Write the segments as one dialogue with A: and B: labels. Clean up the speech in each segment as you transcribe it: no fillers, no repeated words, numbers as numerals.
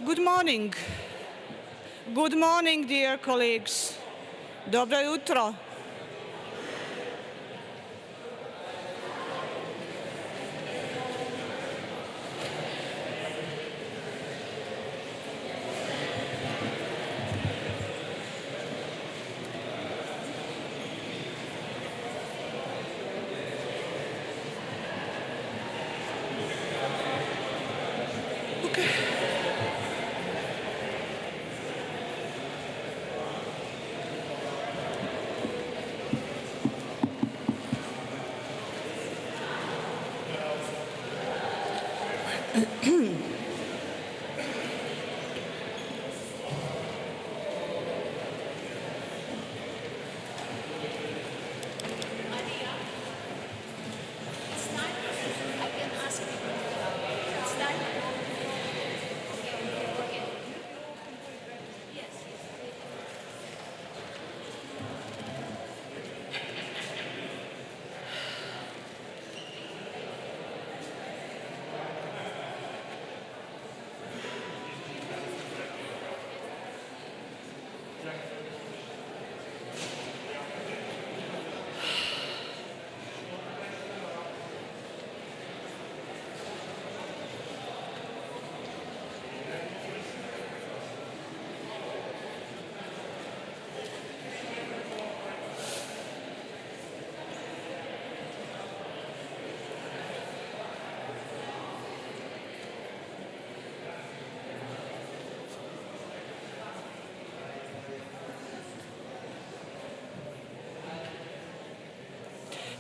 A: Good morning. Good morning, dear colleagues. Dobro jutro.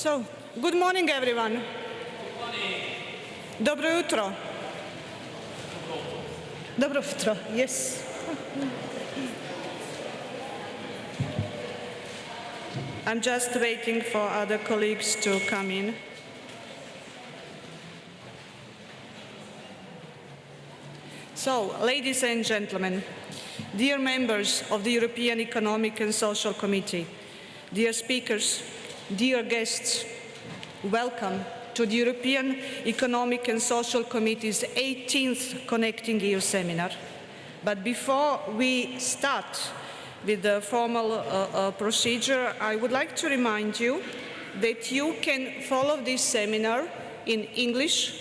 A: So, good morning, everyone.
B: Good morning.
A: Dobro jutro. Dobro jutro, yes. I'm just waiting for other colleagues to come in. So, ladies and gentlemen, dear members of the European Economic and Social Committee, dear speakers, dear guests, welcome to the European Economic and Social Committee's 18th Connecting EU seminar. But before we start with the formal procedure, I would like to remind you that you can follow this seminar in English,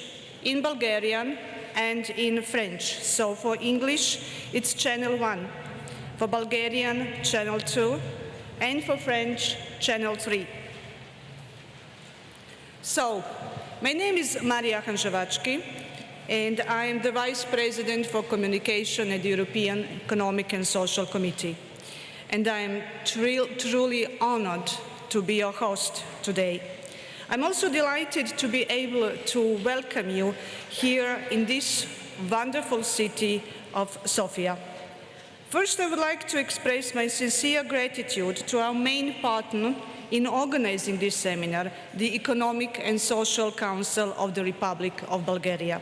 A: in Bulgarian, and in French. So for English, it's Channel 1, for Bulgarian, Channel 2, and for French, Channel 3. So, my name is Marija Hanževački, and I am the Vice President for Communication at the European Economic and Social Committee. And I am truly honored to be your host today. I'm also delighted to be able to welcome you here in this wonderful city of Sofia. First, I would like to express my sincere gratitude to our main partner in organizing this seminar, the Economic and Social Council of the Republic of Bulgaria.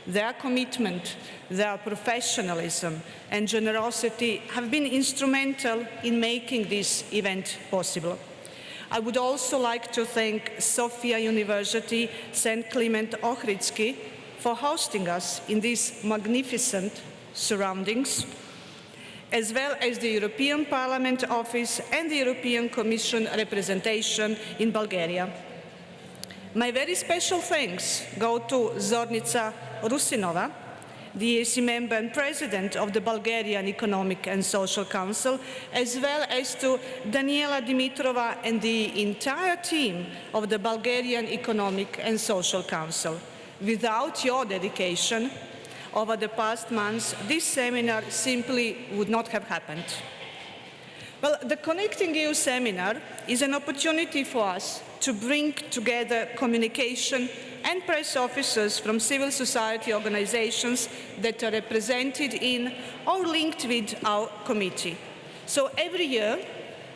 A: Their commitment, their professionalism and generosity have been instrumental in making this event possible. I would also like to thank Sofia University, St. Clement Ohridsky, for hosting us in these magnificent surroundings, as well as the European Parliament Office and the European Commission representation in Bulgaria. My very special thanks go to Zornica Rusinova, the EESC member and president of the Bulgarian Economic and Social Council, as well as to Daniela Dimitrova and the entire team of the Bulgarian Economic and Social Council. Without your dedication, over the past months, this seminar simply would not have happened. Well, the Connecting EU seminar is an opportunity for us to bring together communication and press officers from civil society organizations that are represented in or linked with our committee. So every year,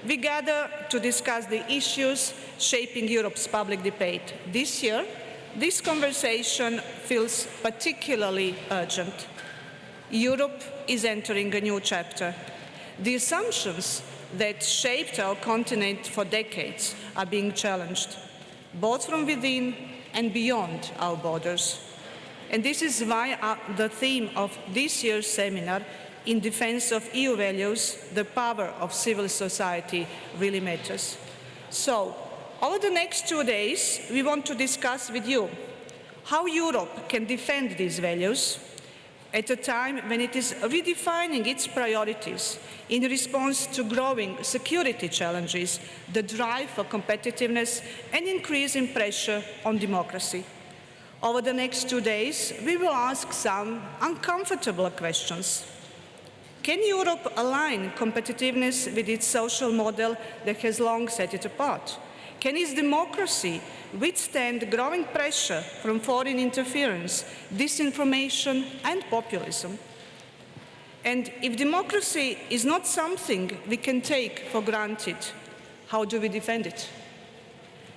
A: we gather to discuss the issues shaping Europe's public debate. This year, this conversation feels particularly urgent. Europe is entering a new chapter. The assumptions that shaped our continent for decades are being challenged, both from within and beyond our borders. And this is why the theme of this year's seminar, In Defense of EU Values, the Power of Civil Society, really matters. So, over the next 2 days, we want to discuss with you how Europe can defend these values at a time when it is redefining its priorities in response to growing security challenges, the drive for competitiveness, and increasing pressure on democracy. Over the next 2 days, we will ask some uncomfortable questions. Can Europe align competitiveness with its social model that has long set it apart? Can its democracy withstand growing pressure from foreign interference, disinformation, and populism? And if democracy is not something we can take for granted, how do we defend it?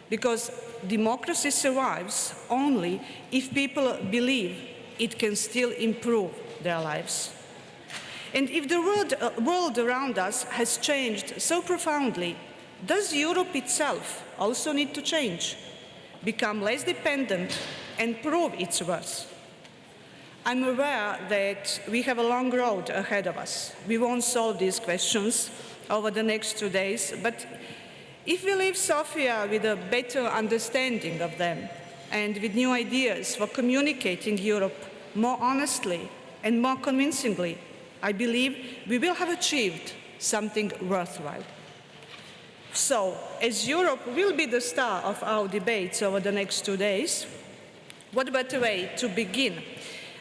A: Because democracy survives only if people believe it can still improve their lives. And if the world around us has changed so profoundly, does Europe itself also need to change, become less dependent, and prove its worth? I'm aware that we have a long road ahead of us. We won't solve these questions over the next 2 days, but if we leave Sofia with a better understanding of them and with new ideas for communicating Europe more honestly and more convincingly, I believe we will have achieved something worthwhile. So, as Europe will be the star of our debates over the next 2 days, what better way to begin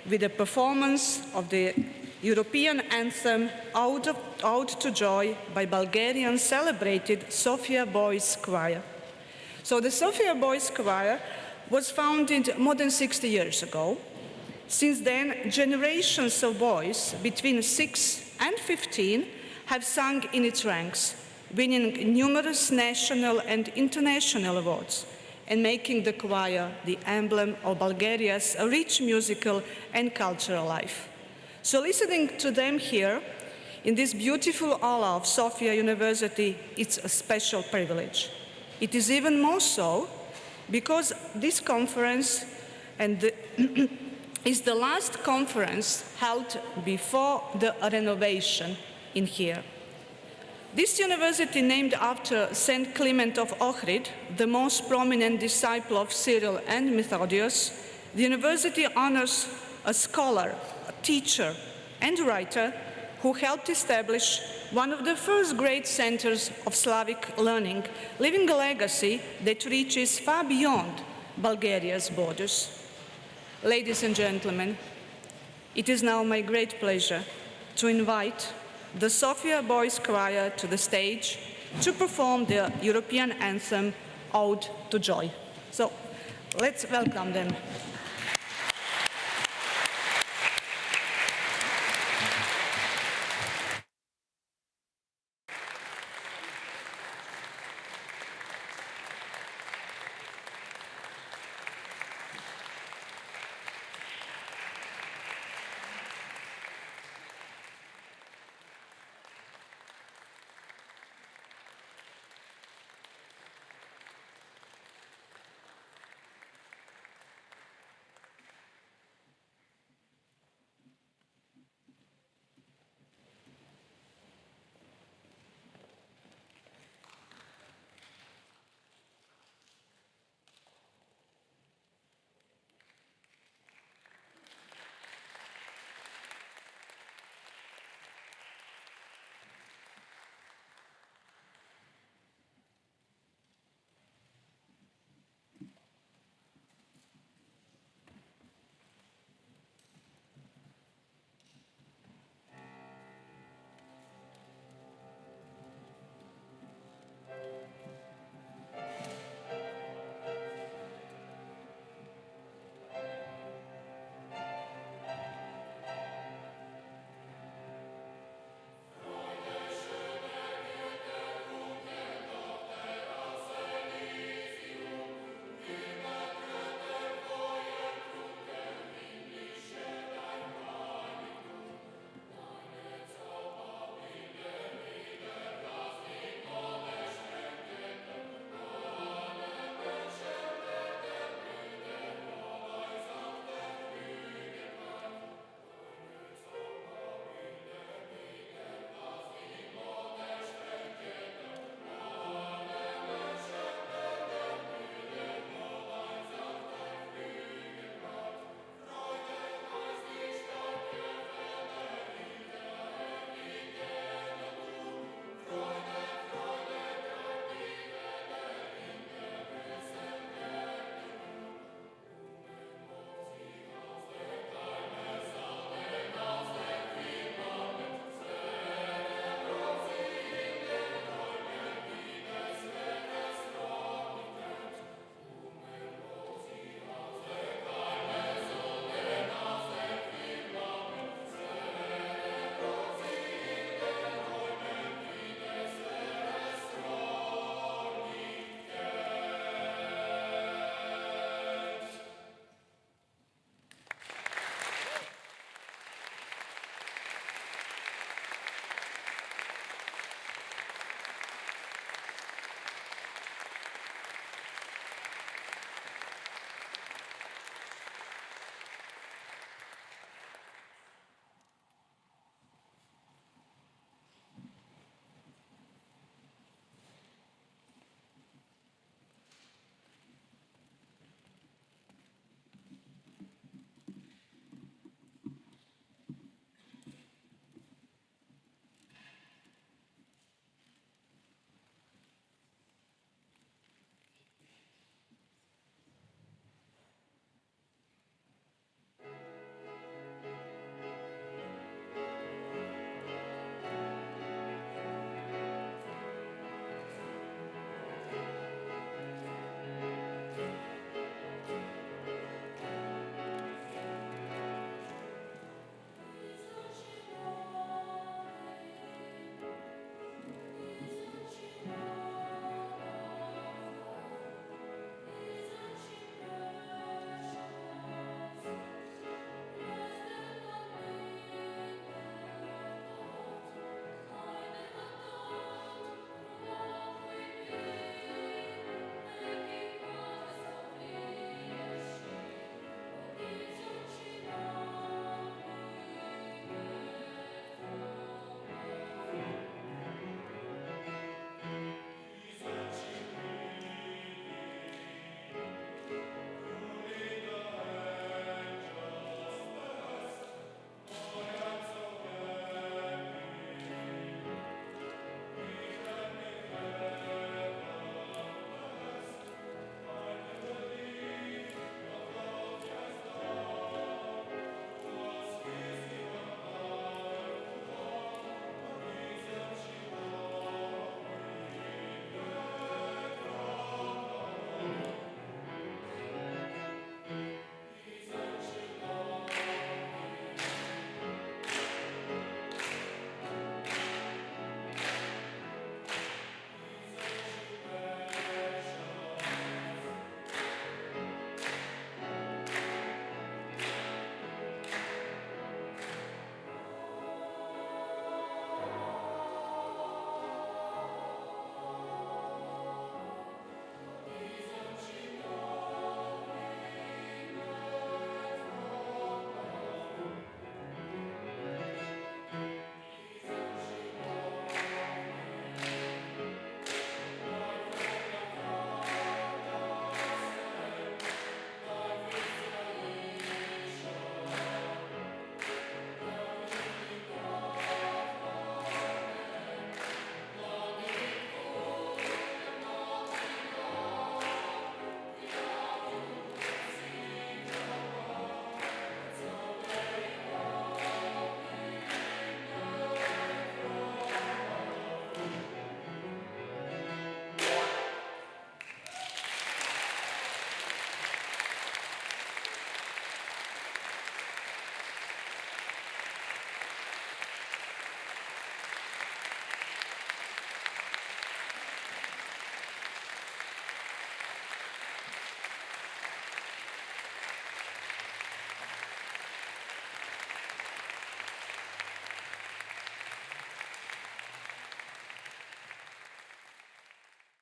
A: with the performance of the European anthem Ode to Joy by Bulgarian celebrated Sofia Boys Choir. So the Sofia Boys Choir was founded more than 60 years ago. Since then, generations of boys between 6 and 15 have sung in its ranks, winning numerous national and international awards, and making the choir the emblem of Bulgaria's rich musical and cultural life. So listening to them here, in this beautiful aula of Sofia University, it's a special privilege. It is even more so because this conference is the last conference held before the renovation in here. This university, named after Saint Clement of Ohrid, the most prominent disciple of Cyril and Methodius, the university honors a scholar, a teacher, and writer who helped establish one of the first great centers of Slavic learning, leaving a legacy that reaches far beyond Bulgaria's borders. Ladies and gentlemen, it is now my great pleasure to invite the Sofia Boys Choir to the stage to perform the European anthem, Ode to Joy. So let's welcome them.